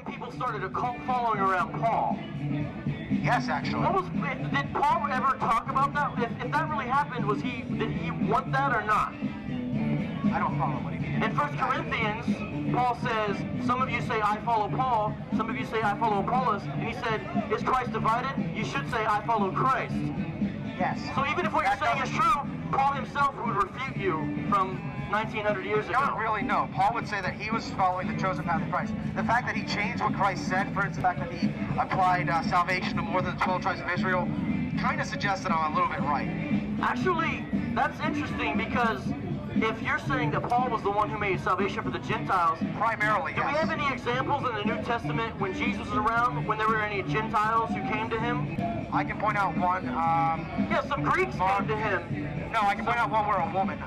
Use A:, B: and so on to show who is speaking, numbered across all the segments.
A: saying people started a cult following around Paul.
B: Yes, actually.
A: Did Paul ever talk about that? If that really happened, did he want that or not?
B: I don't follow what he means.
A: In 1 Corinthians, Paul says, some of you say, I follow Paul, some of you say, I follow Apollos, and he said, is Christ divided? You should say, I follow Christ.
B: Yes.
A: So even if what you're saying is true, Paul himself would refute you from 1900 years ago.
B: I don't really know. Paul would say that he was following the chosen path of Christ. The fact that he changed what Christ said, for instance, the fact that he applied salvation to more than the 12 tribes of Israel, kind of suggests that I'm a little bit right.
A: Actually, that's interesting because if you're saying that Paul was the one who made salvation for the Gentiles,
B: primarily,
A: do we have any examples in the New Testament when Jesus was around, when there were any Gentiles who came to him?
B: I can point out one.
A: Yeah, some Greeks came to him.
B: No, I can point out one where a woman.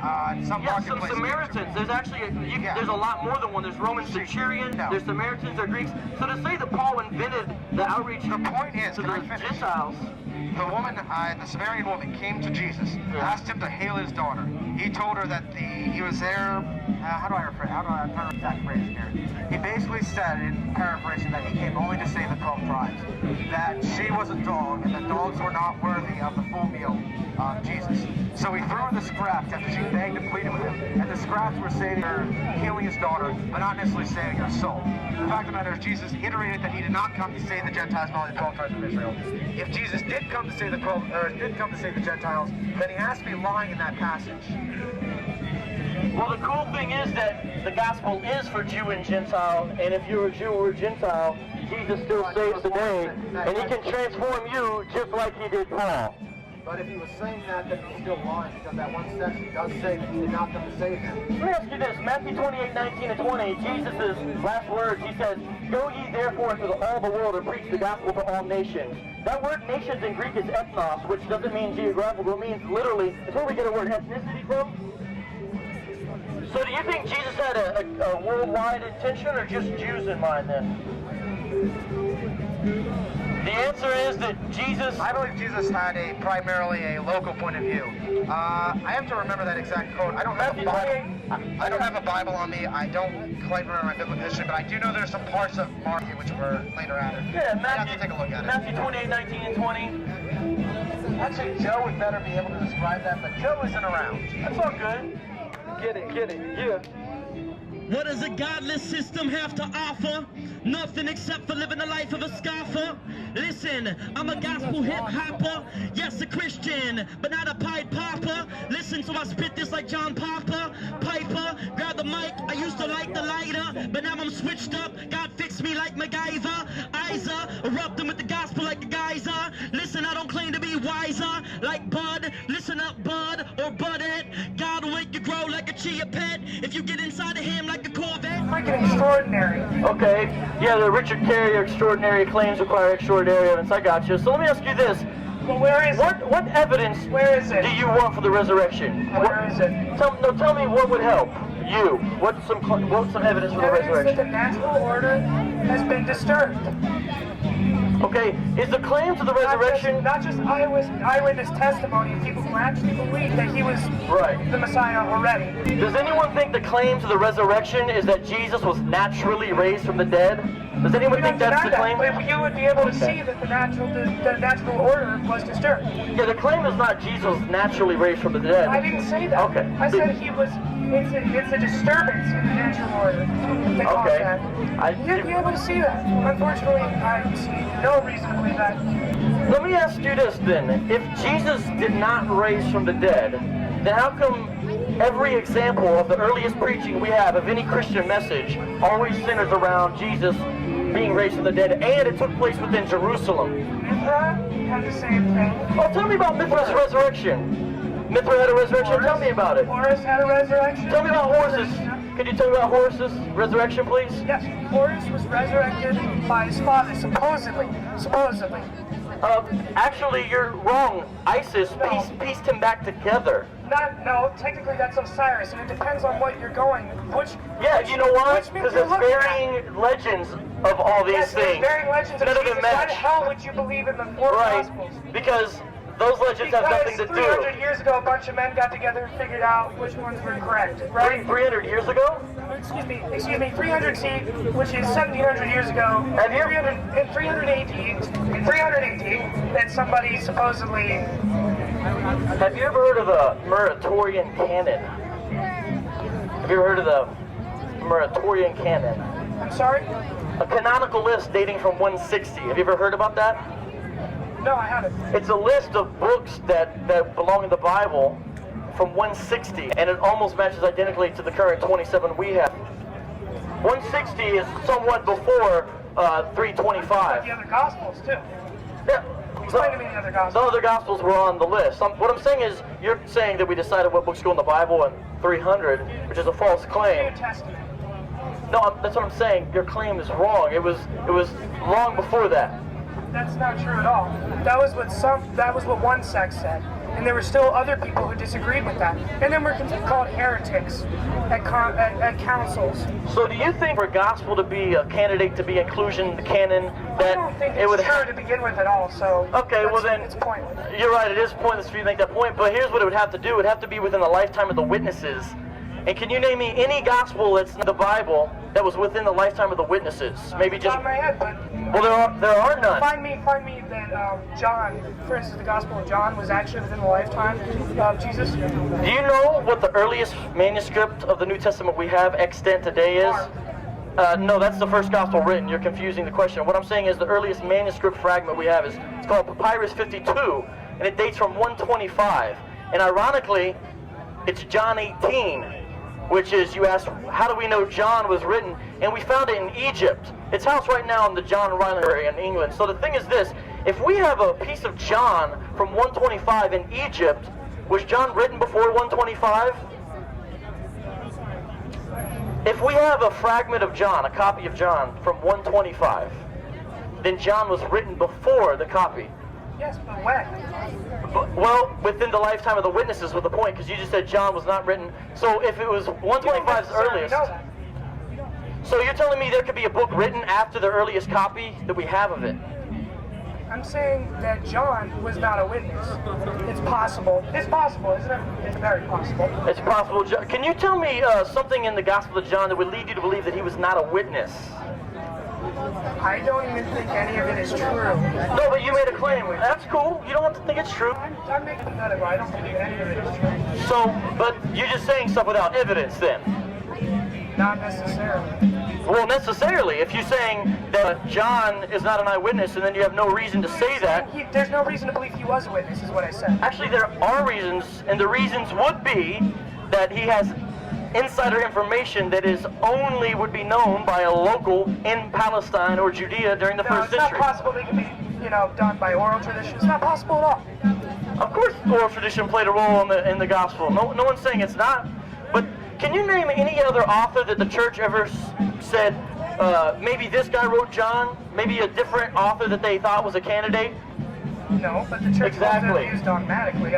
B: Some
A: Samaritans. There's actually there's a lot more than one. There's Roman centurion. There's Samaritans. There's Greeks. So to say that Paul invented the outreach
B: the point is,
A: to the Gentiles.
B: The woman, the Samaritan woman, came to Jesus, asked him to hail his daughter. He told her that he was there. How do I find the exact phrase here? He basically said, in paraphrasing, that he came only to save the 12 tribes. That she was a dog, and that dogs were not worthy of the full meal of Jesus. So he threw her the scraps after she begged and pleaded with him. And the scraps were saving her, healing his daughter, but not necessarily saving her soul. The fact of the matter is, Jesus iterated that he did not come to save the Gentiles, but only the 12 tribes of Israel. If Jesus did come to save the Gentiles, then he has to be lying in that passage.
A: Well, the cool thing is that the gospel is for Jew and Gentile, and if you're a Jew or a Gentile, Jesus still saves today, and he can transform you just like he did Paul.
B: But if he was saying that, then he's still lying, because that one section does say that he did not come to save him.
A: Let me ask you this, Matthew 28:19 and 20, Jesus' last words, he says, go ye therefore into all the world and preach the gospel to all nations. That word nations in Greek is ethnos, which doesn't mean geographical, it means literally, it's where we get the word ethnicity from. So do you think Jesus had a worldwide intention or just Jews in mind then? The answer is that Jesus...
B: I believe Jesus had primarily a local point of view. I have to remember that exact quote. I don't have a Bible on me. I don't quite remember my biblical history, but I do know there's some parts of Matthew which were later added.
A: Yeah,
B: I have to take a look at it.
A: Matthew 28:19 and 20.
B: Actually, Joe would better be able to describe that, but Joe isn't around.
A: That's all good. Get it, yeah.
C: What does a godless system have to offer? Nothing except for living the life of a scoffer. Listen, I'm a gospel hip-hopper. Yes, a Christian, but not a Pied Popper. Listen, so I spit this like John Piper. Grab the mic, I used to like the lighter, but now I'm switched up. God fixed me like MacGyver. Isa, erupting with the gospel like a geyser. Listen, I don't claim to be wiser like Bud. Listen up, Bud, or Budette. God will make you grow like a chia pet if you get inside of him like a Corvette.
D: Freaking extraordinary.
A: Okay, yeah, the Richard Carrier extraordinary claims require extraordinary evidence. I got you. So let me ask you this.
D: Well, where is it?
A: What evidence
D: Where is it?
A: do you want for the resurrection?
D: Where is it?
A: Tell me what would help you. What's some evidence for the
D: Evidence that
A: resurrection?
D: the natural order has been disturbed.
A: Okay, is the claim to the resurrection...
D: Not just eyewitness testimony of people who actually believe that he was the Messiah already.
A: Does anyone think the claim to the resurrection is that Jesus was naturally raised from the dead? Does anyone think that's the claim?
D: But you would be able to see that the natural order was disturbed.
A: Yeah, the claim is not Jesus was naturally raised from the dead.
D: I didn't say that.
A: Okay.
D: I said he was... It's a disturbance in the natural order. They call it that. You'd be able to see that. Unfortunately, I see no reason to believe that.
A: Let me ask you this then. If Jesus did not raise from the dead, then how come every example of the earliest preaching we have of any Christian message always centers around Jesus being raised from the dead, and it took place within Jerusalem?
D: Mithra had the same thing.
A: Oh, tell me about Mithra's resurrection. Mithra had a resurrection?
D: Horus,
A: tell me about it.
D: Horus had a resurrection.
A: Tell me about Horus's. Could you tell me about Horus's resurrection, please?
D: Yes, Horus was resurrected by his father, supposedly.
A: Actually, you're wrong. Isis pieced him back together.
D: No, technically that's Osiris, and it depends on what you're going.
A: You know why? Because there's varying legends of all these things.
D: There's varying legends of
A: None of
D: Jesus.
A: them match.
D: Why the hell would you believe in the four Gospels?
A: Because those legends have nothing to do.
D: 300 years ago, a bunch of men got together and figured out which ones were correct, right?
A: 300 years ago?
D: Excuse me, 300 C, which is 1700 years ago.
A: Have you?
D: 300 AD, that somebody supposedly...
A: Have you ever heard of the Muratorian canon? Have you ever heard of the Muratorian canon?
D: I'm sorry?
A: A canonical list dating from 160. Have you ever heard about that?
D: No, I haven't.
A: It's a list of books that belong in the Bible from 160, and it almost matches identically to the current 27 we have. 160 is somewhat before 325.
D: The other Gospels, too.
A: Yeah.
D: Explain to me the other Gospels.
A: Some other Gospels were on the list. What I'm saying is, you're saying that we decided what books go in the Bible in 300, which is a false claim.
D: New Testament.
A: No, that's what I'm saying. Your claim is wrong. It was long before that.
D: That's not true at all. That was what one sect said. And there were still other people who disagreed with that. And then we're called heretics at councils.
A: So do you think for a gospel to be a candidate to be inclusion in the canon, that
D: I don't think
A: it would
D: it's true to begin with at all, so
A: okay, well then,
D: it's pointless.
A: You're right, it is pointless for you to make that point, but here's what it would have to do. It would have to be within the lifetime of the witnesses. And can you name me any gospel that's in the Bible that was within the lifetime of the witnesses? Maybe just...
D: Top of my head, but...
A: Well, there are none.
D: Find me that John, for instance, the Gospel of John was actually within the lifetime of Jesus.
A: Do you know what the earliest manuscript of the New Testament we have extant today is? No, that's the first gospel written. You're confusing the question. What I'm saying is the earliest manuscript fragment we have it's called Papyrus 52, and it dates from 125. And ironically, it's John 18, which is, you asked, how do we know John was written? And we found it in Egypt. It's housed right now in the John Ryland area in England. So the thing is this, if we have a piece of John from 125 in Egypt, was John written before 125? If we have a fragment of John, a copy of John from 125, then John was written before the copy.
D: Yes, but when?
A: Well, within the lifetime of the witnesses was the point, because you just said John was not written. So if it was 125's earliest, so you're telling me there could be a book written after the earliest copy that we have of it?
D: I'm saying that John was not a witness. It's possible. It's possible, isn't it? It's very possible.
A: It's possible. Can you tell me something in the Gospel of John that would lead you to believe that he was not a witness?
D: I don't even think any of it is true.
A: No, but you made a claim. That's cool. You don't have to think it's true.
D: I'm making that up. I don't believe any of it is true.
A: So, but you're just saying stuff without evidence then?
D: Not necessarily.
A: Well, necessarily. If you're saying that John is not an eyewitness and then you have no reason to say that...
D: There's no reason to believe he was a witness, is what I said.
A: Actually, there are reasons, and the reasons would be that he has insider information that would be known by a local in Palestine or Judea during the first century.
D: It's not possible they can be, done by oral tradition. It's not possible at all.
A: Of course, oral tradition played a role in the gospel. No one's saying it's not. But can you name any other author that the church ever said, maybe this guy wrote John, maybe a different author that they thought was a candidate?
D: No, but the church
A: exactly.
D: Used dogmatically.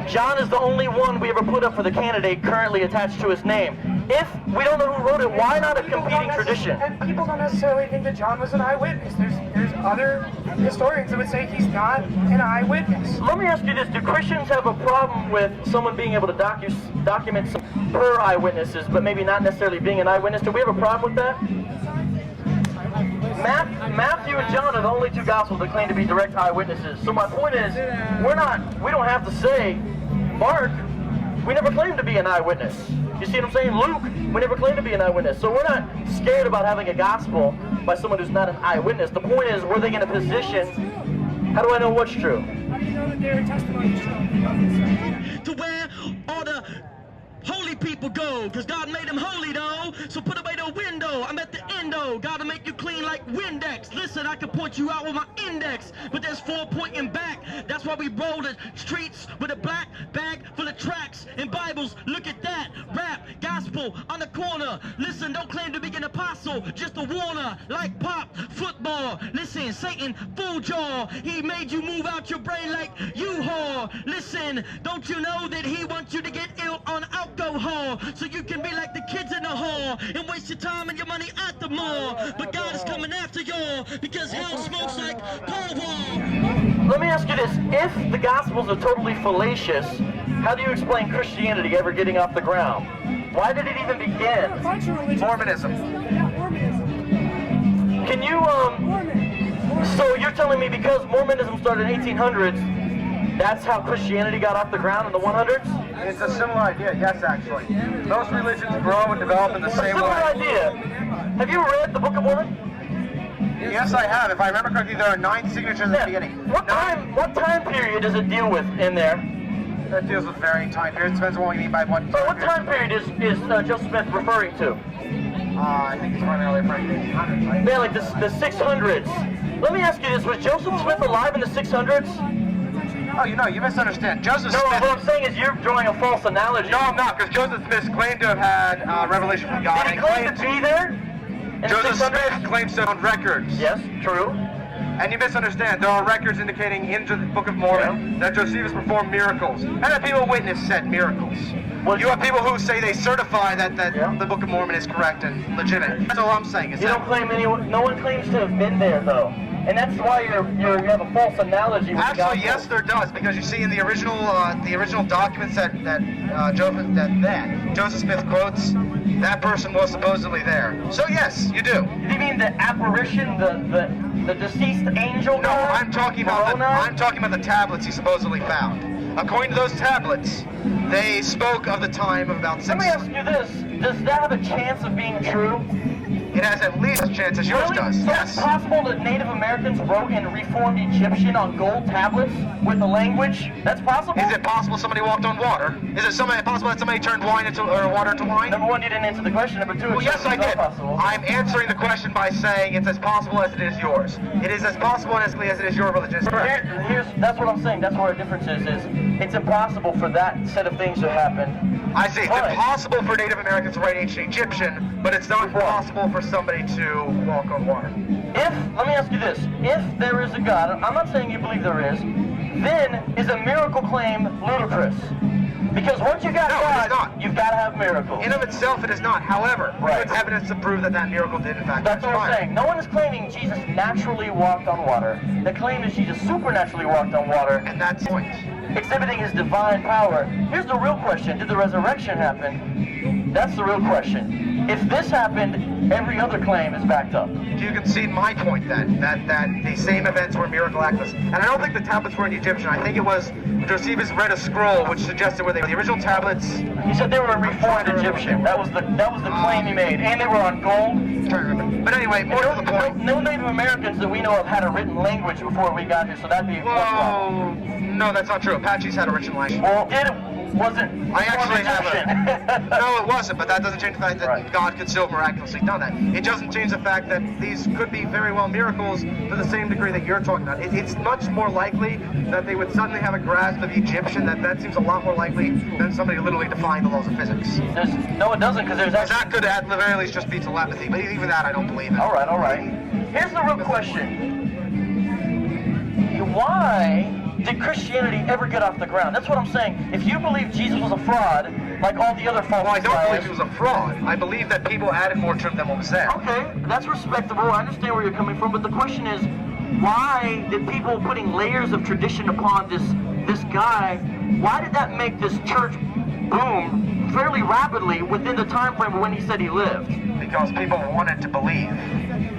A: John is the only one we ever put up for the candidate currently attached to his name. If we don't know who wrote it, why not a competing tradition?
D: And people don't necessarily think that John was an eyewitness. There's other historians that would say he's not an eyewitness.
A: Let me ask you this. Do Christians have a problem with someone being able to document some per eyewitnesses, but maybe not necessarily being an eyewitness? Do we have a problem with that? Matthew and John are the only two gospels that claim to be direct eyewitnesses. So my point is, we don't have to say, Mark, we never claimed to be an eyewitness. You see what I'm saying? Luke, we never claimed to be an eyewitness. So we're not scared about having a gospel by someone who's not an eyewitness. The point is, were they in a position, how do I know what's true?
D: How do you know that their testimony is true?
C: To where all the holy people go, because God made them holy though. So put away the window. I'm at the endo. Gotta make you clean like Windex. Listen, I can point you out with my index, but there's 4 pointing back. That's why we roll the streets with a black bag full of tracks and Bibles. Look at that. Rap, gospel on the corner. Listen, don't claim to be an apostle, just a warner. Like pop, football. Listen, Satan fooled y'all. He made you move out your brain like U-Haul. Listen, don't you know that he wants you to get ill on alcohol, so you can be like the kids in the hall and waste your time and your money at the mall. But God is coming after y'all because hell smokes like pole wall.
A: let me ask you this. If the Gospels are totally fallacious, how do you explain Christianity ever getting off the ground? Why did it even begin?
B: Mormonism.
D: Yeah, Mormonism.
A: Can you, so you're telling me because Mormonism started in the 1800s, that's how Christianity got off the ground in the 100s?
B: It's a similar idea, yes, actually. Most religions grow and develop in the same
A: Similar
B: way.
A: idea. Have you read the Book of Mormon?
B: Yes, I have. If I remember correctly, there are 9 signatures at the beginning.
A: What time period does it deal with in there?
B: That deals with varying time periods. Depends on what you mean by what.
A: So what time period is Joseph Smith referring to?
B: I think it's primarily referring to the 1800s, right?
A: Yeah, like the 600s. Let me ask you this, was Joseph Smith alive in the 600s?
B: Oh, you misunderstand. Joseph
A: No,
B: Smith...
A: what I'm saying is you're drawing a false analogy.
B: No, I'm not, because Joseph Smith claimed to have had revelation from God.
A: Did he claim to be there? In
B: Joseph
A: the 600s?
B: Smith claims to have records.
A: Yes, true.
B: And you misunderstand. There are records indicating in the Book of Mormon that Josephus performed miracles. And that people witnessed said miracles. You have people who say they certify that the Book of Mormon is correct and legitimate. That's all I'm saying. Is
A: You don't claim anyone. No one claims to have been there, though, and that's why you have a false analogy. With
B: Actually, yes, there does, because you see in the original documents that Joseph Smith quotes, that person was supposedly there. So yes, you do.
A: Do you mean the apparition, the deceased angel?
B: No, I'm talking about the tablets he supposedly found. According to those tablets, they spoke of the time of about 6.
A: Let me ask you this: does that have a chance of being true?
B: It has at least as chance as yours
A: Really?
B: does.
A: So
B: Yes.
A: it's possible that Native Americans wrote in Reformed Egyptian on gold tablets with the language? That's possible?
B: Is it possible somebody walked on water? Is it possible that somebody turned water into wine?
A: Number one, you didn't answer the question. Number two,
B: Well, yes, I
A: it's
B: did.
A: not possible.
B: I'm answering the question by saying it's as possible as it is yours. It is as possible and as clear as it is your religion.
A: That's what I'm saying. That's where our difference is it's impossible for that set of things to happen.
B: I see. It's
A: But-
B: impossible for Native Americans to write ancient Egyptian, but it's not possible for somebody to walk on water.
A: Let me ask you this, if there is a God, I'm not saying you believe there is, then is a miracle claim ludicrous? Because once you got
B: No, it is
A: God,
B: not.
A: you've got to have miracles.
B: In of itself, it is not. However,
A: Right.
B: there's evidence to prove that that miracle did in fact
A: That's what I'm
B: transpire.
A: saying. No one is claiming Jesus naturally walked on water. The claim is Jesus supernaturally walked on water,
B: And that's the point.
A: exhibiting his divine power. Here's the real question. Did the resurrection happen? That's the real question. If this happened, every other claim is backed up.
B: Do you concede my point then, that the same events were miracle acts? And I don't think the tablets were in Egyptian. I think it was Josephus read a scroll which suggested where they were. The original tablets.
A: He said they were a reformed Egyptian. That was the claim he made. And they were on gold.
B: I'm trying to remember. But anyway, more to the point.
A: No Native Americans that we know of had a written language before we got here, so that'd be one problem.
B: Whoa, no, that's not true. Apaches had original language.
A: Well, it wasn't.
B: I actually have
A: Egyptian.
B: No, it wasn't, but that doesn't change the fact that
A: Right.
B: God could still miraculously done that. It doesn't change the fact that these could be very well miracles to the same degree that you're talking about. It's much more likely that they would suddenly have a grasp of Egyptian. That seems a lot more likely than somebody literally defying the laws of physics.
A: No, it doesn't, because there's actually...
B: That could at the very least just be telepathy, but even that I don't believe in.
A: All right. Here's the real question. Why did Christianity ever get off the ground? That's what I'm saying. If you believe Jesus was a fraud, like all the other false
B: Well, I don't believe
A: messiahs-
B: he was a fraud. I believe that people added more to him than what was there.
A: Okay, that's respectable. I understand where you're coming from, but the question is, why did people putting layers of tradition upon this guy, why did that make this church boom fairly rapidly within the time frame when he said he lived?
B: Because people wanted to believe.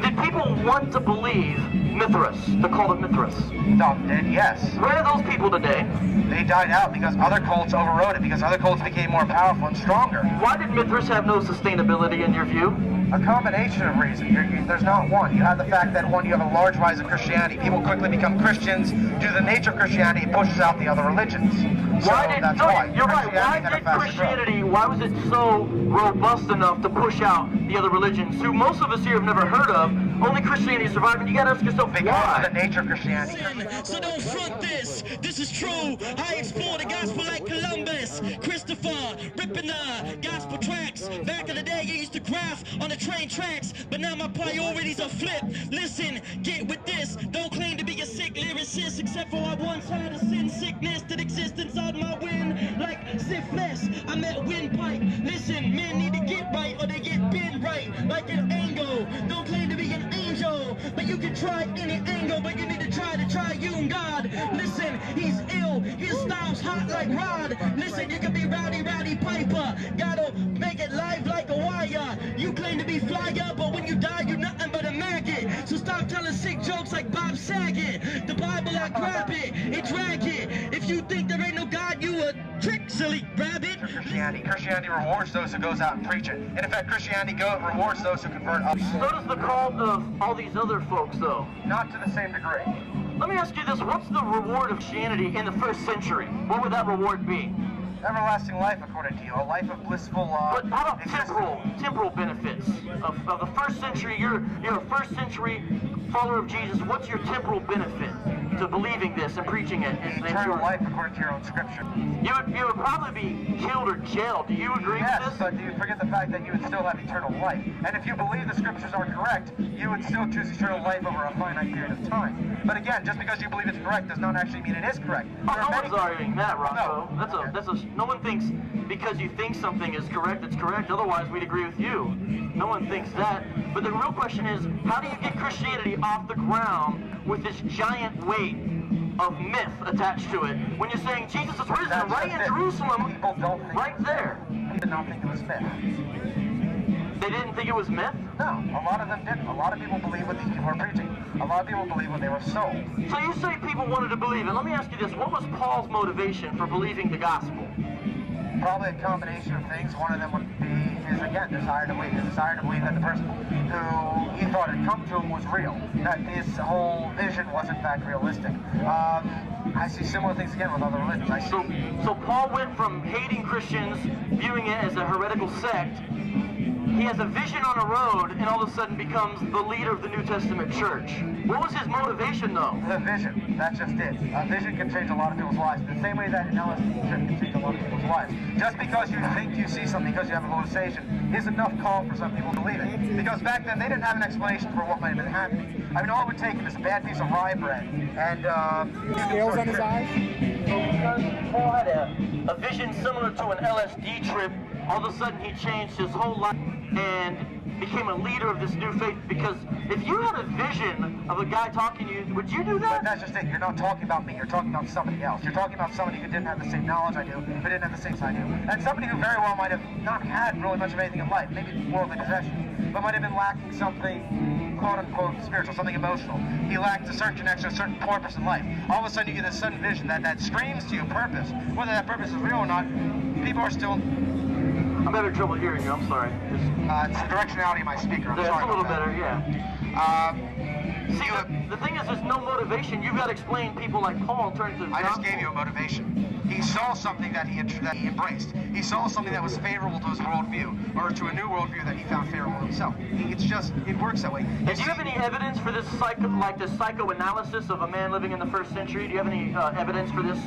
A: Did people want to believe Mithras, the cult of Mithras?
B: Some did, yes.
A: Where are those people today?
B: They died out because other cults overrode it, because other cults became more powerful and stronger.
A: Why did Mithras have no sustainability in your view?
B: A combination of reasons. There's not one. You have the fact that one, you have a large rise of Christianity. People quickly become Christians. Due to the nature of Christianity, it pushes out the other religions.
A: You're right. Why
B: had a
A: did
B: faster
A: Christianity, why was it so robust enough to push out the other religions, who most of us here have never heard of? Only Christianity survived, and you gotta ask yourself,
B: growth. Because
A: why?
B: of the nature of Christianity.
C: So don't front this. This is true. I explore the gospel like Columbus, Christopher, ripping the gospel tracks. Back in the day, I used to graph on the train tracks, but now my priorities are flipped. Listen, get with this. Don't claim to be a sick lyricist, except for I once had a sin sickness that exists inside my wind, like syphilis. I met windpipe. Listen, men need to get right, or they get bent right, like an angle. Don't claim to be an angel, but you can try any angle, but you need to try the triune God. Listen, he's ill, his style's hot like Rod. Listen, you can be Rowdy Piper, gotta make it live like a wire. You claim to be flyer, but when you die, you're nothing but a maggot. So stop telling sick jokes like Bob Saget. The Bible, I grab it and drag it. If you think there ain't no God, you a trick, silly rabbit.
B: Christianity rewards those who goes out and preach it. And in fact, Christianity rewards those who convert others.
A: So does the call of all these other folks, though.
B: Not to the same degree.
A: Let me ask you this, what's the reward of Christianity in the first century? What would that reward be?
B: Everlasting life, according to you, a life of blissful
A: But how about temporal benefits of the first century? You're a first century follower of Jesus. What's your temporal benefit to believing this and preaching it?
B: Eternal life, according to your own scripture.
A: You would probably be killed or jailed. Do you agree with this?
B: Yes, but do you forget the fact that you would still have eternal life? And if you believe the scriptures are correct, you would still choose eternal life over a finite period of time. But again, just because you believe it's correct does not actually mean it is correct.
A: No one's arguing that, Rocco.
B: No.
A: No one thinks because you think something is correct, it's correct. Otherwise, we'd agree with you. No one thinks that. But the real question is, how do you get Christianity off the ground with this giant weight of myth attached to it when you're saying Jesus is risen right in Jerusalem, right there?
B: People did not think it was myth.
A: They didn't think it was myth?
B: No, a lot of them didn't. A lot of people believe what these people are preaching. A lot of people believe what they were sold.
A: So you say people wanted to believe it. Let me ask you this. What was Paul's motivation for believing the gospel?
B: Probably a combination of things. One of them would be his, again, desire to believe. His desire to believe that the person who he thought had come to him was real. That his whole vision was in fact realistic. I see similar things again with other religions.
A: So Paul went from hating Christians, viewing it as a heretical sect. He has a vision on a road and all of a sudden becomes the leader of the New Testament church. What was his motivation, though?
B: The vision. That's just it. A vision can change a lot of people's lives. The same way that an LSD trip can change a lot of people's lives. Just because you think you see something, because you have a hallucination, is enough call for some people to believe it. Because back then, they didn't have an explanation for what might have been happening. I mean, all it would take is a bad piece of rye bread and
D: scales on his eyes?
A: Because Paul had a vision similar to an LSD trip, all of a sudden he changed his whole life and became a leader of this new faith. Because if you had a vision of a guy talking to you, would you do that?
B: But that's just it. You're not talking about me. You're talking about somebody else. You're talking about somebody who didn't have the same knowledge I do, who didn't have the same I do. And somebody who very well might have not had really much of anything in life, maybe worldly possessions, but might have been lacking something, quote-unquote, spiritual, something emotional. He lacked a certain connection, a certain purpose in life. All of a sudden you get this sudden vision that screams to you purpose. Whether that purpose is real or not, people are still...
A: I'm having trouble hearing you, I'm sorry.
B: It's the directionality of my speaker, I'm sorry.
A: It's a little better, yeah. See, the thing is, there's no motivation. You've got to explain people like Paul turn to the
B: I just gave you a motivation. He saw something that he embraced. He saw something that was favorable to his worldview, or to a new worldview that he found favorable to himself. It works that way.
A: And do you have any evidence for this, psychoanalysis of a man living in the first century? Do you have any evidence for this?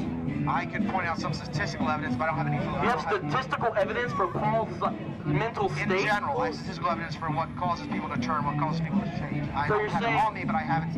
B: I could point out some statistical evidence, but I don't have any...
A: You have statistical evidence for Paul's mental state?
B: In general, I have statistical evidence for what causes people to turn, what causes people to change. I
A: So
B: don't have it on me, but I have it...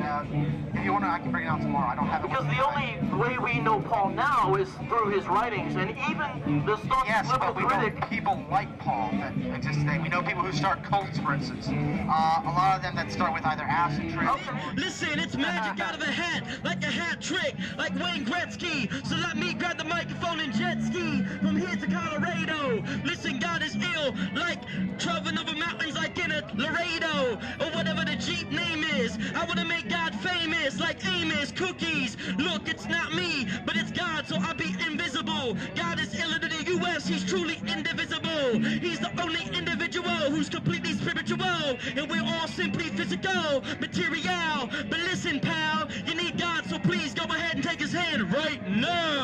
B: if you want to, I can bring it out tomorrow. I don't have it.
A: Because the only way we know Paul now is through his writings, and even the staunch liberal critic...
B: Know people like Paul that exist today. We know people who start cults, for instance. A lot of them that start with either acid trips...
C: Listen, it's magic out of a hat, like a hat trick, like Wayne Gretzky. So let me grab the microphone and jet ski from here to Colorado. Listen, God is ill, like traveling over mountains like in a Laredo, or whatever the Jeep name is. I want to make God famous, like Amos Cookies. Look, it's not me, but it's God, so I'll be invisible. God is iller than the U.S., he's truly indivisible. He's the only individual who's completely spiritual, and we're all simply physical, material. But listen, pal, you need God, so please go ahead and take his hand right now.